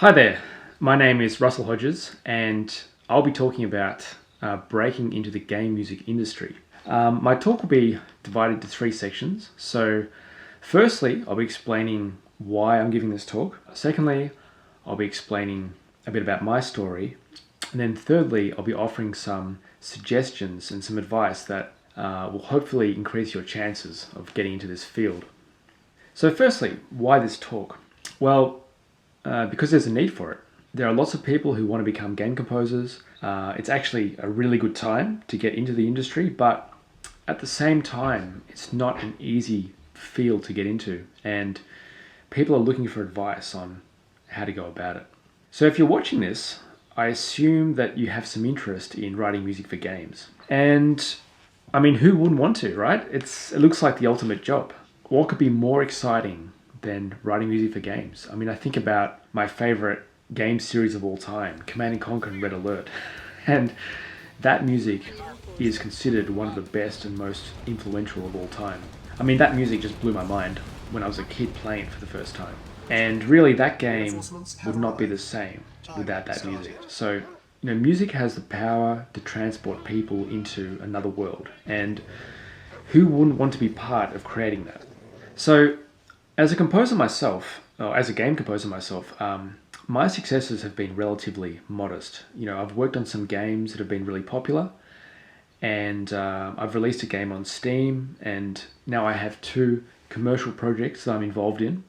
Hi there, my name is Russell Hodges and I'll be talking about breaking into the game music industry. My talk will be divided into three sections. So firstly, I'll be explaining why I'm giving this talk. Secondly, I'll be explaining a bit about my story. And then thirdly, I'll be offering some suggestions and some advice that will hopefully increase your chances of getting into this field. So firstly, why this talk? Well, because there's a need for it. There are lots of people who want to become game composers. It's actually a really good time to get into the industry, but at the same time, it's not an easy field to get into, and people are looking for advice on how to go about it. So if you're watching this, I assume that you have some interest in writing music for games. And I mean, who wouldn't want to, right? It looks like the ultimate job. What could be more exciting than writing music for games? I mean, I think about my favorite game series of all time, Command & Conquer and Red Alert. And that music is considered one of the best and most influential of all time. I mean, that music just blew my mind when I was a kid playing it for the first time. And really, that game would not be the same without that music. So, music has the power to transport people into another world. And who wouldn't want to be part of creating that? So, as a composer myself, or as a game composer myself, my successes have been relatively modest. I've worked on some games that have been really popular, and I've released a game on Steam, and now I have 2 commercial projects that I'm involved in.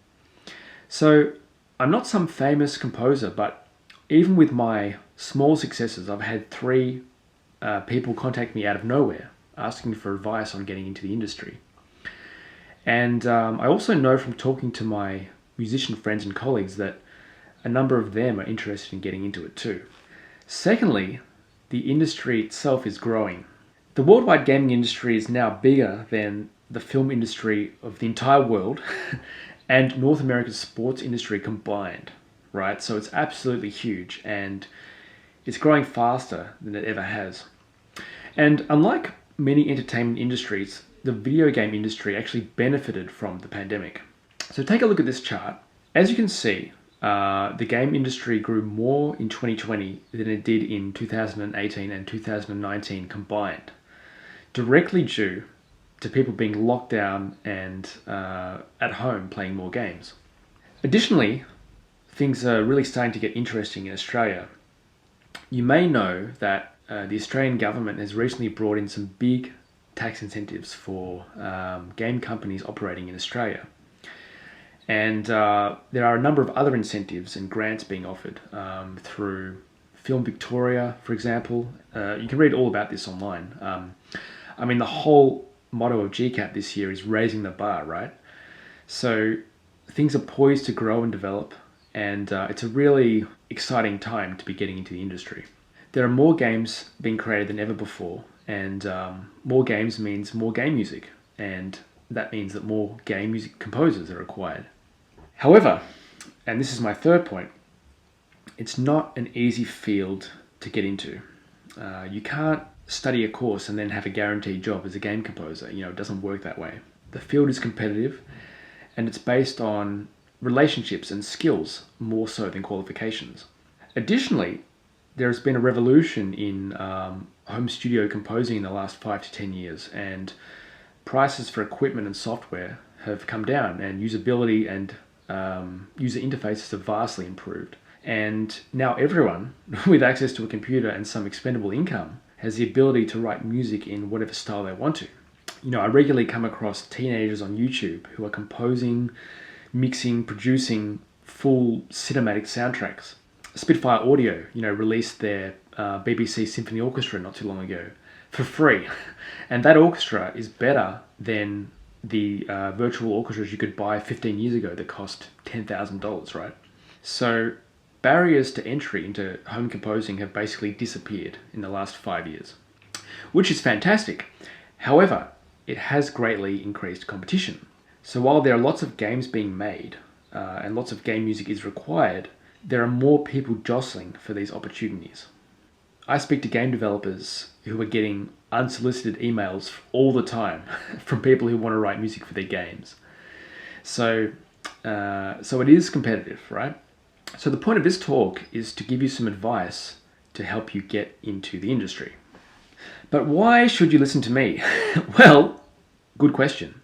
So I'm not some famous composer, but even with my small successes, I've had 3 people contact me out of nowhere asking for advice on getting into the industry. And I also know from talking to my musician friends and colleagues that a number of them are interested in getting into it too. Secondly, the industry itself is growing. The worldwide gaming industry is now bigger than the film industry of the entire world and North America's sports industry combined, right? So it's absolutely huge, and it's growing faster than it ever has. And unlike many entertainment industries, the video game industry actually benefited from the pandemic. So take a look at this chart. As you can see, the game industry grew more in 2020 than it did in 2018 and 2019 combined, directly due to people being locked down and at home playing more games. Additionally, things are really starting to get interesting in Australia. You may know that the Australian government has recently brought in some big tax incentives for game companies operating in Australia. And there are a number of other incentives and grants being offered through Film Victoria, for example. You can read all about this online. I mean, the whole motto of GCAP this year is raising the bar, right? So things are poised to grow and develop, and it's a really exciting time to be getting into the industry. There are more games being created than ever before, and more games means more game music, and that means that more game music composers are required. However, and this is my third point, it's not an easy field to get into. You can't study a course and then have a guaranteed job as a game composer. It doesn't work that way. The field is competitive, and it's based on relationships and skills more so than qualifications. Additionally, there has been a revolution in home studio composing in the last 5 to 10 years, and prices for equipment and software have come down, and usability and user interfaces have vastly improved. And now everyone with access to a computer and some expendable income has the ability to write music in whatever style they want to. I regularly come across teenagers on YouTube who are composing, mixing, producing full cinematic soundtracks. Spitfire Audio, released their BBC Symphony Orchestra not too long ago for free. And that orchestra is better than the virtual orchestras you could buy 15 years ago that cost $10,000, right? So barriers to entry into home composing have basically disappeared in the last 5 years, which is fantastic. However, it has greatly increased competition. So while there are lots of games being made and lots of game music is required, there are more people jostling for these opportunities. I speak to game developers who are getting unsolicited emails all the time from people who want to write music for their games. So it is competitive, right? So the point of this talk is to give you some advice to help you get into the industry. But why should you listen to me? Well, good question.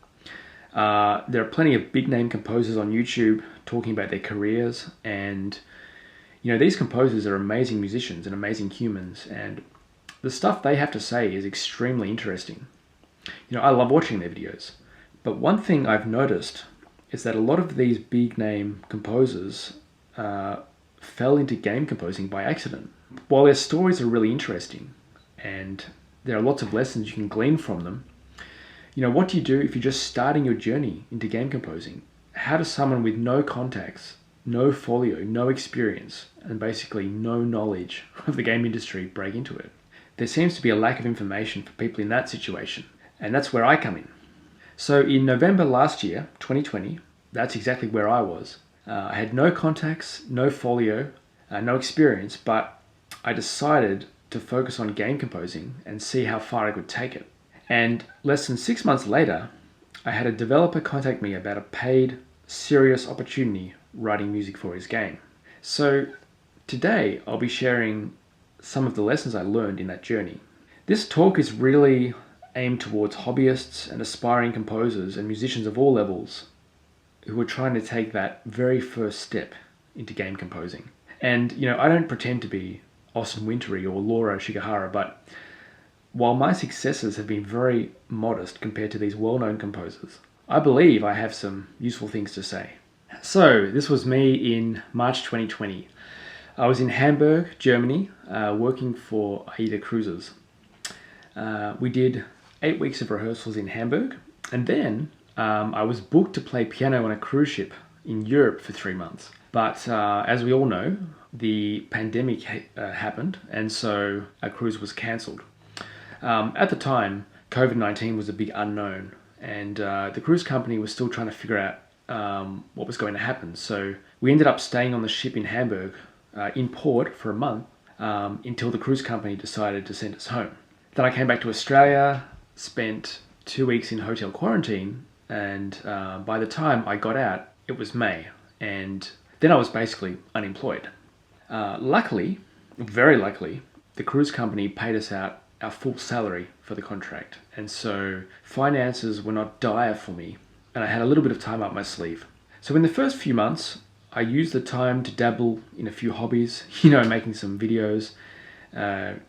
There are plenty of big name composers on YouTube talking about their careers, and these composers are amazing musicians and amazing humans, and the stuff they have to say is extremely interesting. I love watching their videos. But one thing I've noticed is that a lot of these big name composers fell into game composing by accident. While their stories are really interesting and there are lots of lessons you can glean from them, what do you do if you're just starting your journey into game composing? How does someone with no contacts, no folio, no experience, and basically no knowledge of the game industry break into it? There seems to be a lack of information for people in that situation, and that's where I come in. So in November last year, 2020, that's exactly where I was. I had no contacts, no folio, no experience, but I decided to focus on game composing and see how far I could take it. And less than 6 months later, I had a developer contact me about a paid, serious opportunity writing music for his game. So today, I'll be sharing some of the lessons I learned in that journey. This talk is really aimed towards hobbyists and aspiring composers and musicians of all levels who are trying to take that very first step into game composing. And, I don't pretend to be Austin Wintory or Laura Shigehara, but while my successes have been very modest compared to these well-known composers, I believe I have some useful things to say. So, this was me in March 2020. I was in Hamburg, Germany, working for AIDA Cruises. We did 8 weeks of rehearsals in Hamburg, and then I was booked to play piano on a cruise ship in Europe for 3 months. But as we all know, the pandemic happened, and so our cruise was cancelled. At the time, COVID-19 was a big unknown, and the cruise company was still trying to figure out what was going to happen. So we ended up staying on the ship in Hamburg in port for a month until the cruise company decided to send us home. Then I came back to Australia, spent 2 weeks in hotel quarantine, and by the time I got out, it was May, and then I was basically unemployed. Luckily, very luckily, the cruise company paid us out our full salary for the contract, and so finances were not dire for me, and I had a little bit of time up my sleeve. So in the first few months, I used the time to dabble in a few hobbies, making some videos,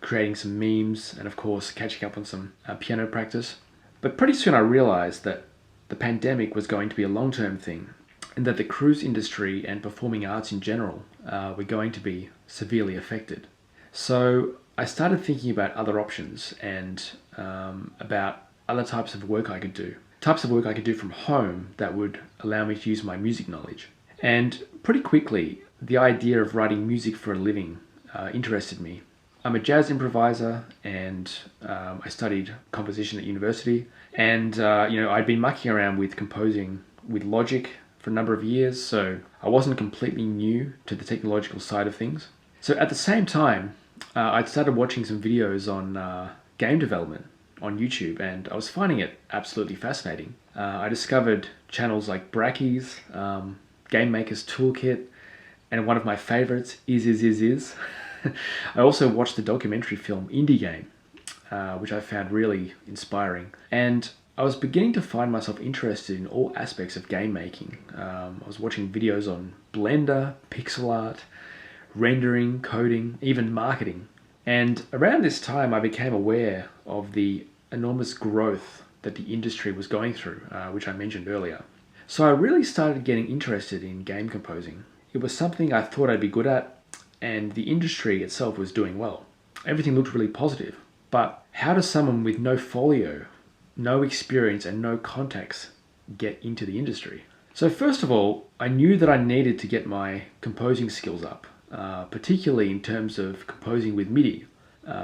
creating some memes, and of course catching up on some piano practice. But pretty soon I realized that the pandemic was going to be a long-term thing, and that the cruise industry and performing arts in general were going to be severely affected. So I started thinking about other options and about other types of work I could do. Types of work I could do from home that would allow me to use my music knowledge. And pretty quickly, the idea of writing music for a living interested me. I'm a jazz improviser, and I studied composition at university. And I'd been mucking around with composing with Logic for a number of years, so I wasn't completely new to the technological side of things. So at the same time, I'd started watching some videos on game development on YouTube, and I was finding it absolutely fascinating. I discovered channels like Bracky's, Game Maker's Toolkit, and one of my favorites, Is. I also watched the documentary film Indie Game, which I found really inspiring. And I was beginning to find myself interested in all aspects of game making. I was watching videos on Blender, pixel art, rendering, coding, even marketing. And around this time, I became aware of the enormous growth that the industry was going through, which I mentioned earlier. So I really started getting interested in game composing. It was something I thought I'd be good at, and the industry itself was doing well. Everything looked really positive. But how does someone with no folio, no experience, and no contacts get into the industry? So first of all, I knew that I needed to get my composing skills up, particularly in terms of composing with MIDI,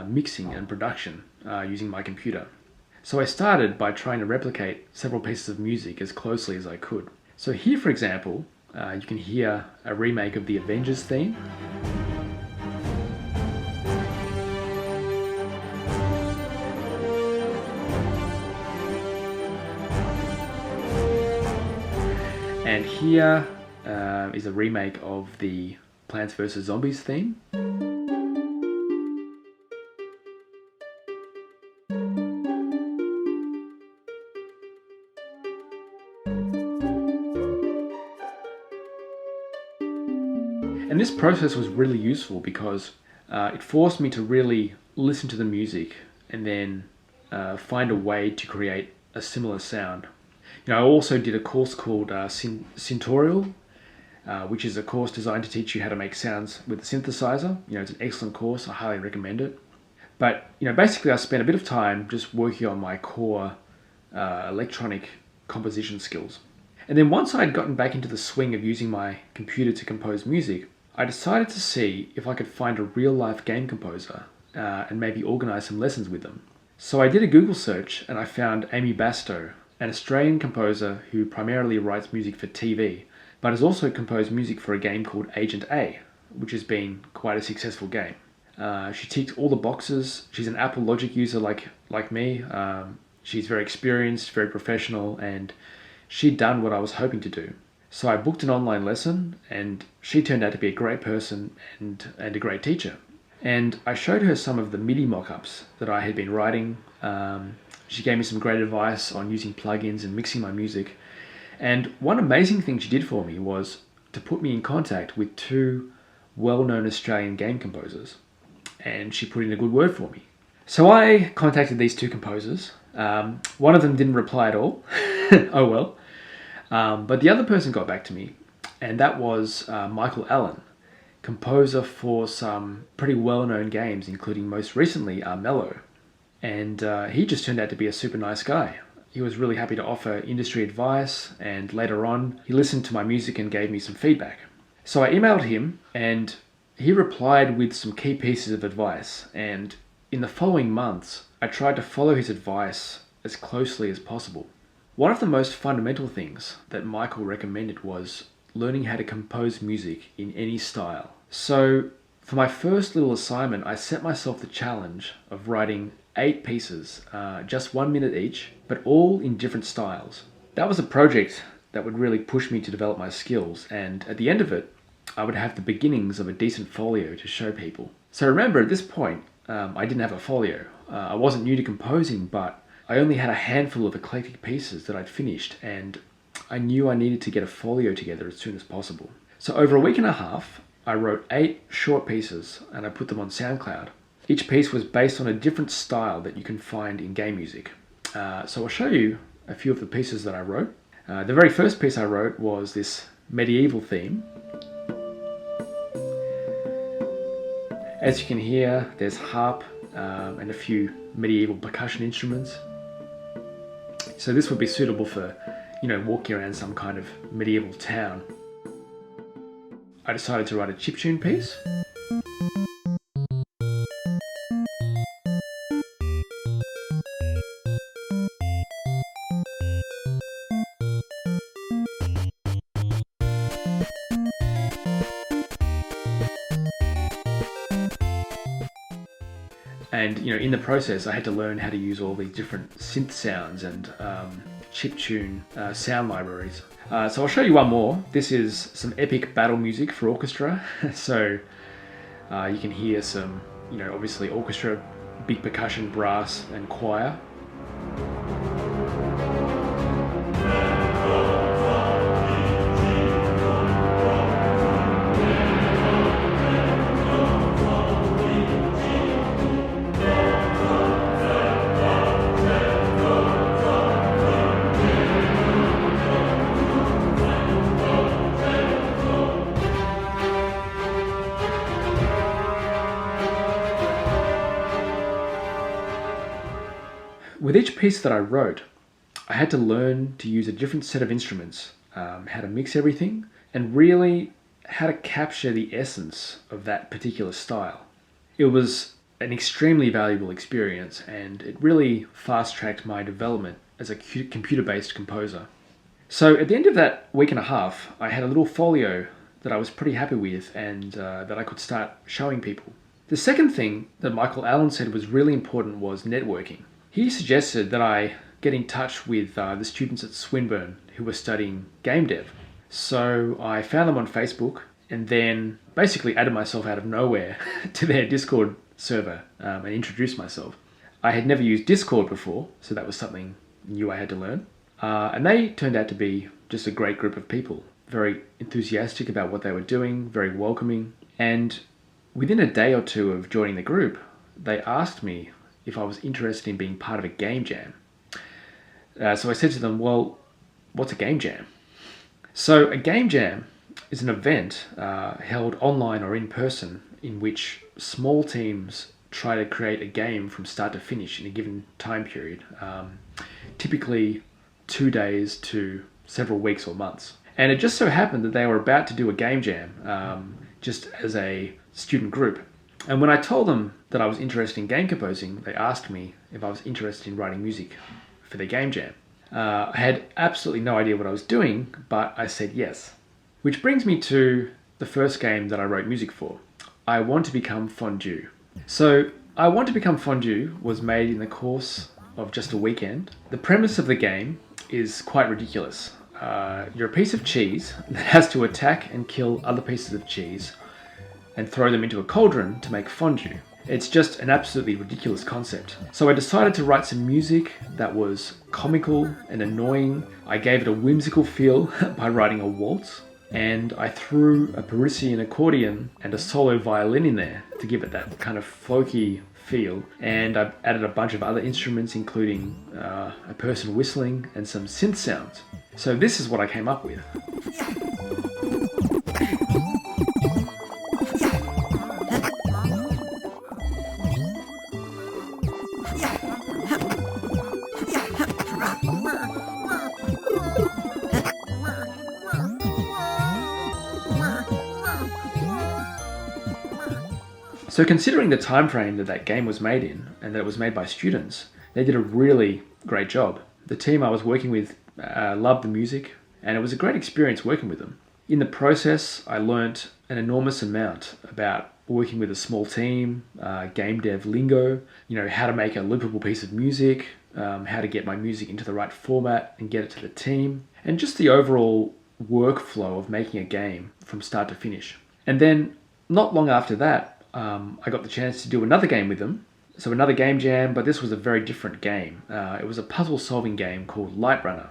mixing and production using my computer. So I started by trying to replicate several pieces of music as closely as I could. So here, for example, you can hear a remake of the Avengers theme. And here is a remake of the Plants vs. Zombies theme. And this process was really useful because it forced me to really listen to the music and then find a way to create a similar sound. I also did a course called Syntorial, which is a course designed to teach you how to make sounds with a synthesizer. It's an excellent course. I highly recommend it. But basically I spent a bit of time just working on my core electronic composition skills. And then once I had gotten back into the swing of using my computer to compose music, I decided to see if I could find a real-life game composer and maybe organize some lessons with them. So I did a Google search and I found Amy Bastow, an Australian composer who primarily writes music for TV, but has also composed music for a game called Agent A, which has been quite a successful game. She ticked all the boxes. She's an Apple Logic user like me. She's very experienced, very professional, and she'd done what I was hoping to do. So I booked an online lesson, and she turned out to be a great person and a great teacher. And I showed her some of the MIDI mock-ups that I had been writing. She gave me some great advice on using plugins and mixing my music. And one amazing thing she did for me was to put me in contact with two well-known Australian game composers. And she put in a good word for me. So I contacted these two composers. One of them didn't reply at all. Oh well. But the other person got back to me, and that was Michael Allen, composer for some pretty well-known games, including most recently Mellow. And he just turned out to be a super nice guy. He was really happy to offer industry advice, and later on he listened to my music and gave me some feedback. So I emailed him, and he replied with some key pieces of advice, and in the following months I tried to follow his advice as closely as possible. One of the most fundamental things that Michael recommended was learning how to compose music in any style. So for my first little assignment, I set myself the challenge of writing 8 pieces, just 1 minute each, but all in different styles. That was a project that would really push me to develop my skills, and at the end of it, I would have the beginnings of a decent folio to show people. So remember, at this point, I didn't have a folio. I wasn't new to composing, but I only had a handful of eclectic pieces that I'd finished, and I knew I needed to get a folio together as soon as possible. So over a week and a half, I wrote 8 short pieces and I put them on SoundCloud. Each piece was based on a different style that you can find in game music. So I'll show you a few of the pieces that I wrote. The very first piece I wrote was this medieval theme. As you can hear, there's harp and a few medieval percussion instruments. So this would be suitable for, walking around some kind of medieval town. I decided to write a chiptune piece. And in the process, I had to learn how to use all these different synth sounds and chiptune sound libraries. So I'll show you one more. This is some epic battle music for orchestra. So you can hear some, obviously orchestra, big percussion, brass, and choir. With each piece that I wrote, I had to learn to use a different set of instruments, how to mix everything, and really how to capture the essence of that particular style. It was an extremely valuable experience, and it really fast-tracked my development as a computer-based composer. So at the end of that week and a half, I had a little folio that I was pretty happy with and that I could start showing people. The second thing that Michael Allen said was really important was networking. He suggested that I get in touch with the students at Swinburne who were studying game dev. So I found them on Facebook, and then basically added myself out of nowhere to their Discord server and introduced myself. I had never used Discord before, so that was something new I had to learn. And they turned out to be just a great group of people, very enthusiastic about what they were doing, very welcoming. And within a day or two of joining the group, they asked me if I was interested in being part of a game jam. So I said to them, well, what's a game jam? So a game jam is an event held online or in person in which small teams try to create a game from start to finish in a given time period, typically 2 days to several weeks or months. And it just so happened that they were about to do a game jam just as a student group. And when I told them that I was interested in game composing, they asked me if I was interested in writing music for their game jam. I had absolutely no idea what I was doing, but I said yes. Which brings me to the first game that I wrote music for. I Want to Become Fondue. So, I Want to Become Fondue was made in the course of just a weekend. The premise of the game is quite ridiculous. You're a piece of cheese that has to attack and kill other pieces of cheese and throw them into a cauldron to make fondue. It's just an absolutely ridiculous concept. So I decided to write some music that was comical and annoying. I gave it a whimsical feel by writing a waltz, and I threw a Parisian accordion and a solo violin in there to give it that kind of folky feel. And I added a bunch of other instruments, including a person whistling and some synth sounds. So this is what I came up with. So considering the time frame that game was made in, and that it was made by students, they did a really great job. The team I was working with loved the music, and it was a great experience working with them. In the process, I learnt an enormous amount about working with a small team, game dev lingo, how to make a loopable piece of music, how to get my music into the right format and get it to the team, and just the overall workflow of making a game from start to finish. And then, not long after that, I got the chance to do another game with them. So another game jam, but this was a very different game. It was a puzzle-solving game called Lightrunner.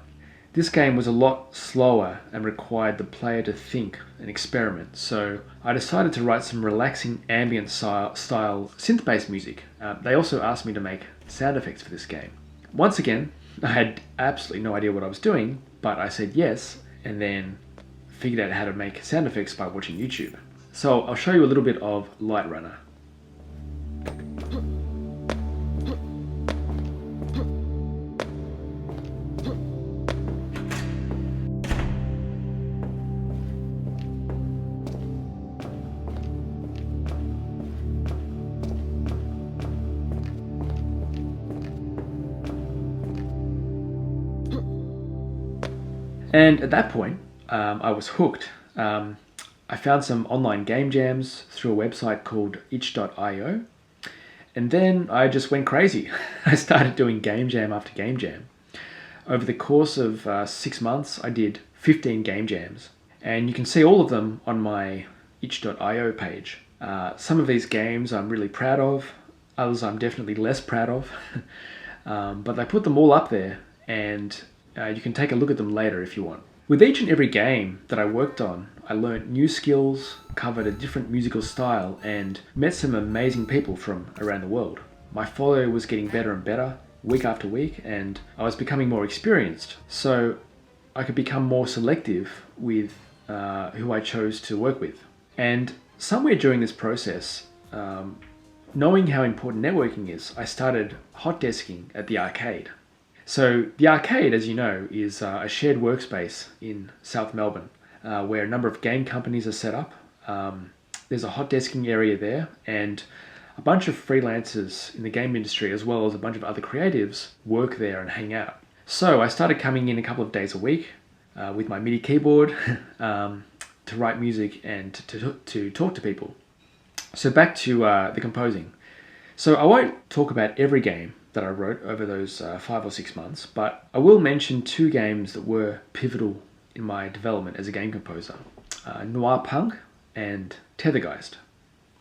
This game was a lot slower and required the player to think and experiment. So I decided to write some relaxing ambient style synth-based music. They also asked me to make sound effects for this game. Once again, I had absolutely no idea what I was doing, but I said yes, and then figured out how to make sound effects by watching YouTube. So I'll show you a little bit of Lightrunner. And at that point, I was hooked. I found some online game jams through a website called itch.io, and then I just went crazy. I started doing game jam after game jam. Over the course of 6 months, I did 15 game jams, and you can see all of them on my itch.io page. Some of these games I'm really proud of, others I'm definitely less proud of, but I put them all up there, and you can take a look at them later if you want. With each and every game that I worked on, I learned new skills, covered a different musical style, and met some amazing people from around the world. My follow was getting better and better, week after week, and I was becoming more experienced, so I could become more selective with who I chose to work with. And somewhere during this process, knowing how important networking is, I started hot desking at the arcade. So the arcade, as you know, is a shared workspace in South Melbourne where a number of game companies are set up. There's a hot desking area there, and a bunch of freelancers in the game industry, as well as a bunch of other creatives, work there and hang out. So I started coming in a couple of days a week with my MIDI keyboard to write music and to talk to people. So back to the composing. So I won't talk about every game that I wrote over those 5 or 6 months, but I will mention 2 games that were pivotal in my development as a game composer. Noir Punk and Tethergeist.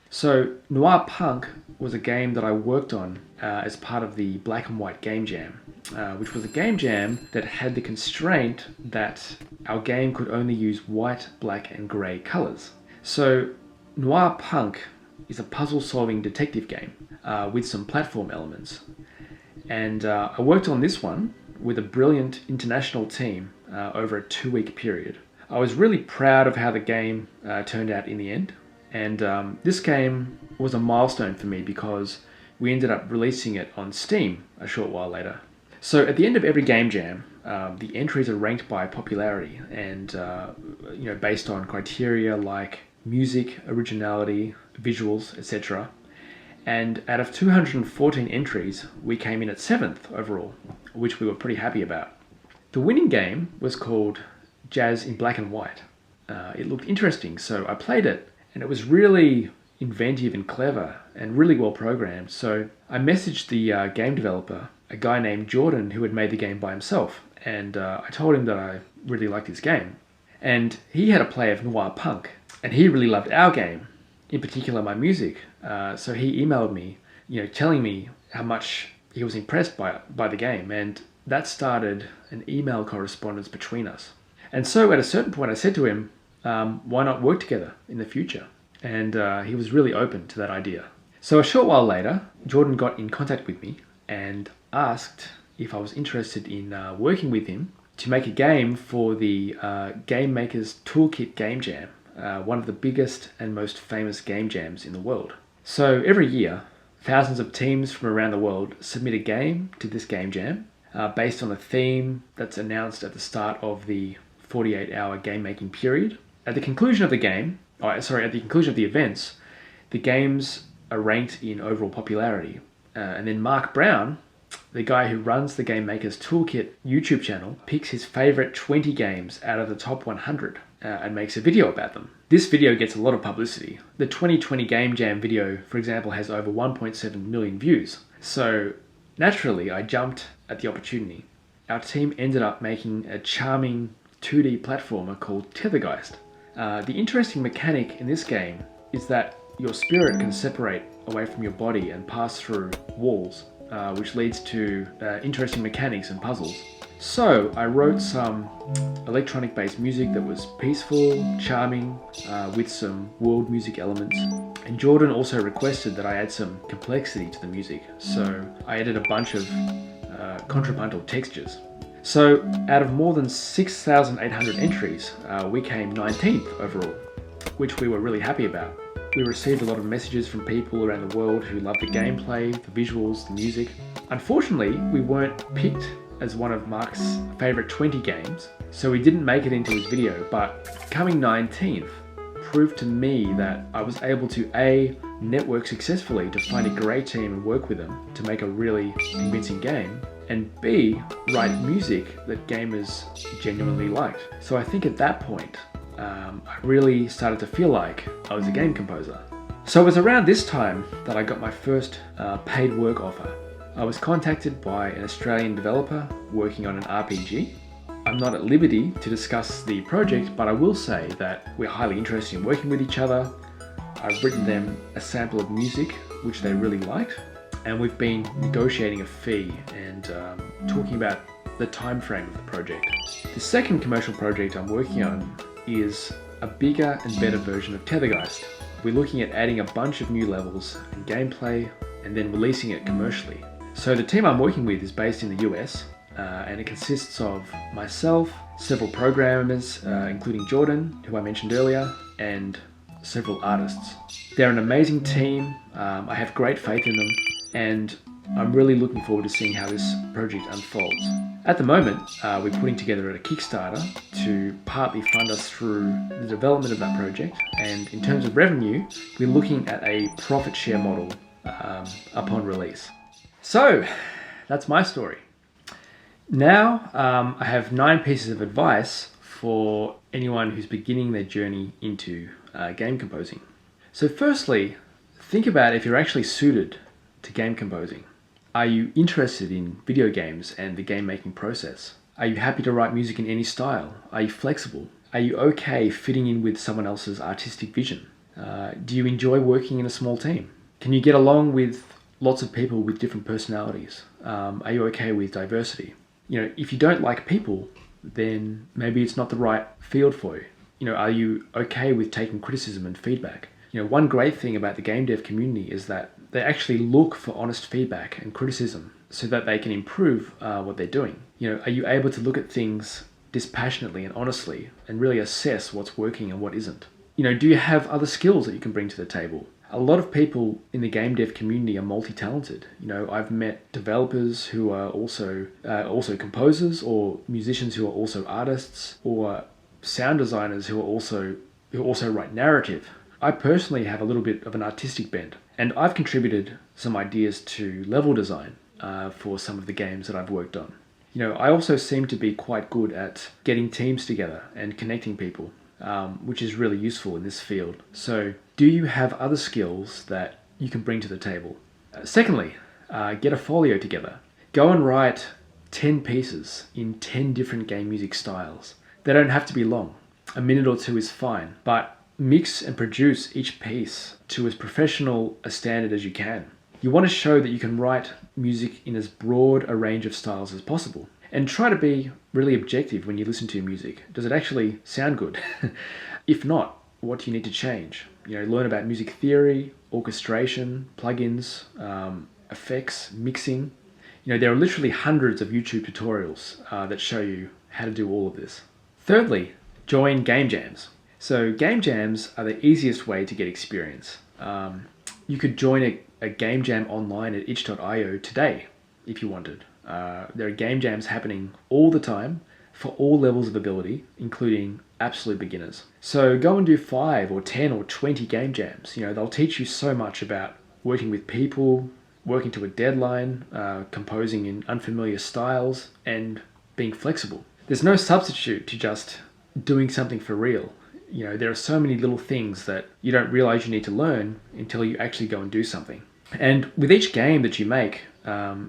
So Noir Punk was a game that I worked on as part of the Black and White Game Jam, which was a game jam that had the constraint that our game could only use white, black and grey colours. So Noir Punk is a puzzle-solving detective game with some platform elements. And I worked on this one with a brilliant international team over a 2-week period. I was really proud of how the game turned out in the end. And this game was a milestone for me because we ended up releasing it on Steam a short while later. So at the end of every game jam, the entries are ranked by popularity and based on criteria like music, originality, visuals, etc. And out of 214 entries, we came in at 7th overall, which we were pretty happy about. The winning game was called Jazz in Black and White. It looked interesting, so I played it, and it was really inventive and clever and really well programmed. So I messaged the game developer, a guy named Jordan who had made the game by himself, and I told him that I really liked his game. And he had a play of Noir Punk, and he really loved our game, in particular my music. So he emailed me, telling me how much he was impressed by the game, and that started an email correspondence between us. And so at a certain point I said to him, why not work together in the future? And he was really open to that idea. So a short while later, Jordan got in contact with me and asked if I was interested in working with him to make a game for the Game Maker's Toolkit Game Jam, one of the biggest and most famous game jams in the world. So every year, thousands of teams from around the world submit a game to this game jam based on a theme that's announced at the start of the 48-hour game making period. At the conclusion of the events, the games are ranked in overall popularity. And then Mark Brown, the guy who runs the Game Maker's Toolkit YouTube channel, picks his favorite 20 games out of the top 100 and makes a video about them. This video gets a lot of publicity. The 2020 Game Jam video, for example, has over 1.7 million views. So naturally, I jumped at the opportunity. Our team ended up making a charming 2D platformer called Tethergeist. The interesting mechanic in this game is that your spirit can separate away from your body and pass through walls, which leads to interesting mechanics and puzzles. So I wrote some electronic-based music that was peaceful, charming, with some world music elements. And Jordan also requested that I add some complexity to the music, so I added a bunch of contrapuntal textures. So out of more than 6,800 entries, we came 19th overall, which we were really happy about. We received a lot of messages from people around the world who loved the gameplay, the visuals, the music. Unfortunately, we weren't picked as one of Mark's favourite 20 games, so we didn't make it into his video, but coming 19th proved to me that I was able to A, network successfully to find a great team and work with them to make a really convincing game, and B, write music that gamers genuinely liked. So I think at that point, I really started to feel like I was a game composer. So it was around this time that I got my first paid work offer. I was contacted by an Australian developer working on an RPG. I'm not at liberty to discuss the project, but I will say that we're highly interested in working with each other. I've written them a sample of music, which they really liked, and we've been negotiating a fee and talking about the time frame of the project. The second commercial project I'm working on is a bigger and better version of Tethergeist. We're looking at adding a bunch of new levels and gameplay and then releasing it commercially. So the team I'm working with is based in the US and it consists of myself, several programmers, including Jordan, who I mentioned earlier, and several artists. They're an amazing team. I have great faith in them, and I'm really looking forward to seeing how this project unfolds. At the moment, we're putting together a Kickstarter to partly fund us through the development of that project, and in terms of revenue, we're looking at a profit share model upon release. So, that's my story. Now, I have 9 pieces of advice for anyone who's beginning their journey into game composing. So firstly, think about if you're actually suited to game composing. Are you interested in video games and the game making process? Are you happy to write music in any style? Are you flexible? Are you okay fitting in with someone else's artistic vision? Do you enjoy working in a small team? Can you get along with lots of people with different personalities? Are you okay with diversity? If you don't like people, then maybe it's not the right field for you. Are you okay with taking criticism and feedback? One great thing about the game dev community is that they actually look for honest feedback and criticism so that they can improve what they're doing. Are you able to look at things dispassionately and honestly and really assess what's working and what isn't? Do you have other skills that you can bring to the table? A lot of people in the game dev community are multi-talented. I've met developers who are also composers, or musicians who are also artists, or sound designers who also write narrative. I personally have a little bit of an artistic bent, and I've contributed some ideas to level design for some of the games that I've worked on. I also seem to be quite good at getting teams together and connecting people, which is really useful in this field. So, do you have other skills that you can bring to the table? Secondly, get a folio together. Go and write 10 pieces in 10 different game music styles. They don't have to be long. A minute or two is fine, but mix and produce each piece to as professional a standard as you can. You want to show that you can write music in as broad a range of styles as possible. And try to be really objective when you listen to your music. Does it actually sound good? If not, what do you need to change? Learn about music theory, orchestration, plugins, effects, mixing. There are literally hundreds of YouTube tutorials that show you how to do all of this. Thirdly, join game jams. So game jams are the easiest way to get experience. You could join a game jam online at itch.io today if you wanted. There are game jams happening all the time for all levels of ability, including absolute beginners. So go and do 5 or 10 or 20 game jams. They'll teach you so much about working with people, working to a deadline, composing in unfamiliar styles, and being flexible. There's no substitute to just doing something for real. There are so many little things that you don't realize you need to learn until you actually go and do something. And with each game that you make,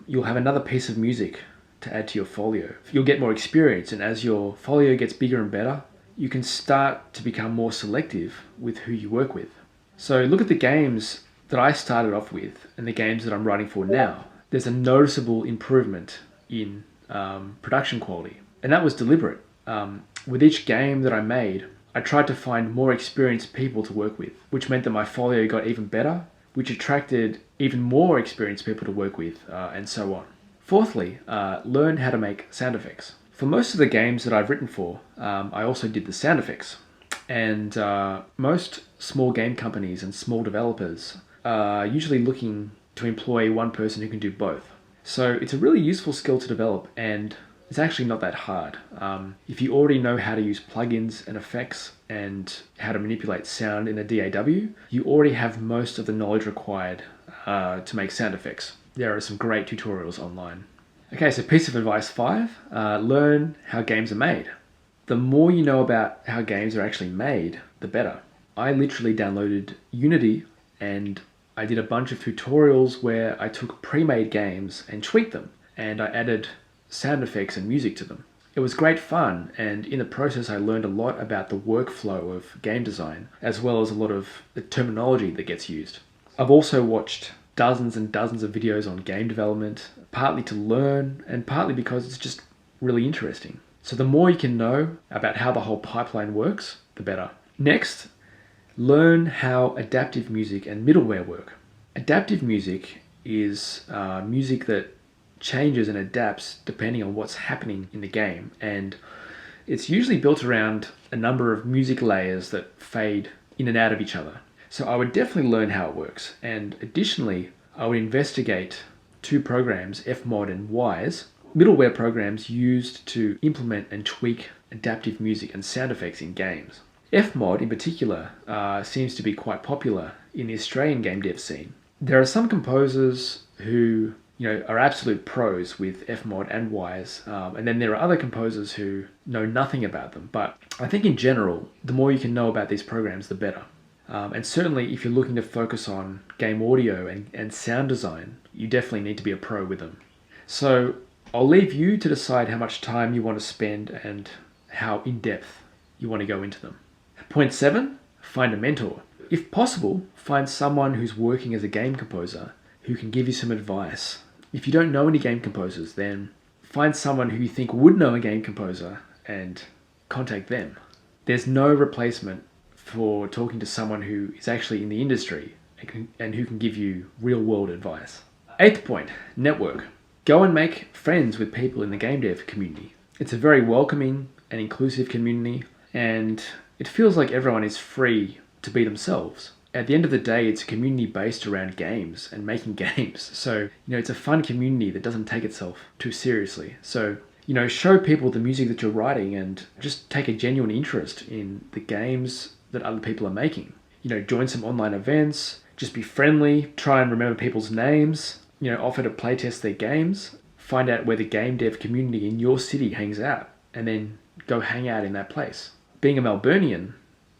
you'll have another piece of music to add to your folio. You'll get more experience, and as your folio gets bigger and better, you can start to become more selective with who you work with. So look at the games that I started off with and the games that I'm writing for now. There's a noticeable improvement in production quality, and that was deliberate. With each game that I made, I tried to find more experienced people to work with, which meant that my folio got even better, which attracted even more experienced people to work with, and so on. Fourthly, learn how to make sound effects. For most of the games that I've written for, I also did the sound effects. And most small game companies and small developers are usually looking to employ one person who can do both. So it's a really useful skill to develop, and it's actually not that hard. If you already know how to use plugins and effects and how to manipulate sound in a DAW, you already have most of the knowledge required to make sound effects. There are some great tutorials online. Okay, so piece of advice 5, learn how games are made. The more you know about how games are actually made, the better. I literally downloaded Unity and I did a bunch of tutorials where I took pre-made games and tweaked them, and I added sound effects and music to them. It was great fun, and in the process I learned a lot about the workflow of game design, as well as a lot of the terminology that gets used. I've also watched dozens and dozens of videos on game development, partly to learn and partly because it's just really interesting. So the more you can know about how the whole pipeline works, the better. Next, learn how adaptive music and middleware work. Adaptive music is music that changes and adapts depending on what's happening in the game, and it's usually built around a number of music layers that fade in and out of each other. So I would definitely learn how it works, and additionally I would investigate 2 programs, Fmod and Wwise, middleware programs used to implement and tweak adaptive music and sound effects in games. Fmod in particular seems to be quite popular in the Australian game dev scene. There are some composers who are absolute pros with Fmod and Wwise, and then there are other composers who know nothing about them. But I think in general, the more you can know about these programs, the better. And certainly if you're looking to focus on game audio and sound design, you definitely need to be a pro with them. So I'll leave you to decide how much time you want to spend and how in-depth you want to go into them. Point 7, find a mentor. If possible, find someone who's working as a game composer who can give you some advice. If you don't know any game composers, then find someone who you think would know a game composer and contact them. There's no replacement for talking to someone who is actually in the industry and who can give you real-world advice. 8th point, network. Go and make friends with people in the game dev community. It's a very welcoming and inclusive community, and it feels like everyone is free to be themselves. At the end of the day, it's a community based around games and making games. So, it's a fun community that doesn't take itself too seriously. So, show people the music that you're writing and just take a genuine interest in the games that other people are making. Join some online events, just be friendly, try and remember people's names, offer to playtest their games, find out where the game dev community in your city hangs out, and then go hang out in that place. Being a Melburnian,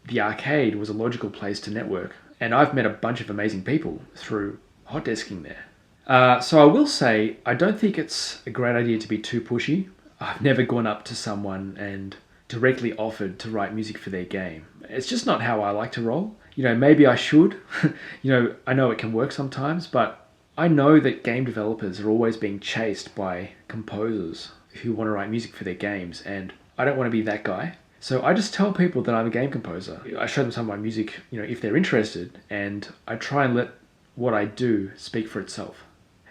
the arcade was a logical place to network, and I've met a bunch of amazing people through hot desking there. So I will say, I don't think it's a great idea to be too pushy. I've never gone up to someone and directly offered to write music for their game. It's just not how I like to roll. Maybe I should. I know it can work sometimes, but I know that game developers are always being chased by composers who want to write music for their games, and I don't want to be that guy. So I just tell people that I'm a game composer. I show them some of my music, if they're interested, and I try and let what I do speak for itself.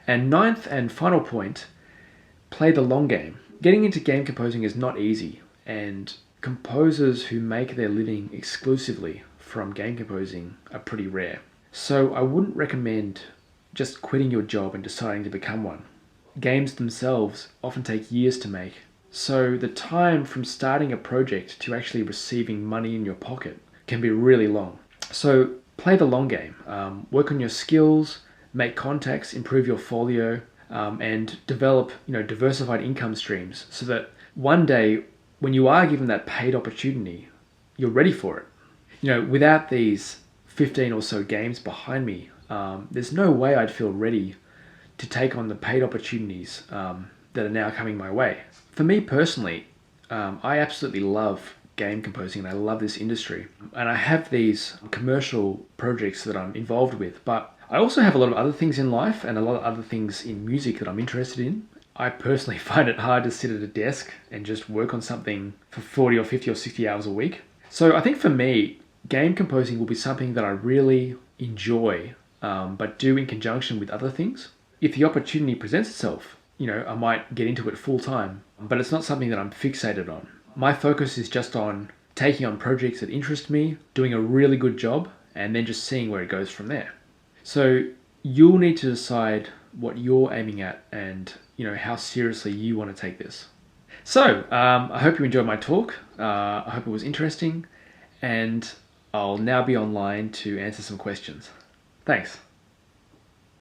And 9th and final point, play the long game. Getting into game composing is not easy, and composers who make their living exclusively from game composing are pretty rare. So I wouldn't recommend just quitting your job and deciding to become one. Games themselves often take years to make. So the time from starting a project to actually receiving money in your pocket can be really long. So play the long game. Work on your skills, make contacts, improve your folio, and develop diversified income streams so that one day when you are given that paid opportunity, you're ready for it. Without these 15 or so games behind me, there's no way I'd feel ready to take on the paid opportunities that are now coming my way. For me personally, I absolutely love game composing and I love this industry. And I have these commercial projects that I'm involved with, but I also have a lot of other things in life and a lot of other things in music that I'm interested in. I personally find it hard to sit at a desk and just work on something for 40 or 50 or 60 hours a week. So I think for me, game composing will be something that I really enjoy, but do in conjunction with other things. If the opportunity presents itself, I might get into it full time, but it's not something that I'm fixated on. My focus is just on taking on projects that interest me, doing a really good job, and then just seeing where it goes from there. So you'll need to decide what you're aiming at and how seriously you want to take this. So I hope you enjoyed my talk. I hope it was interesting, and I'll now be online to answer some questions. Thanks.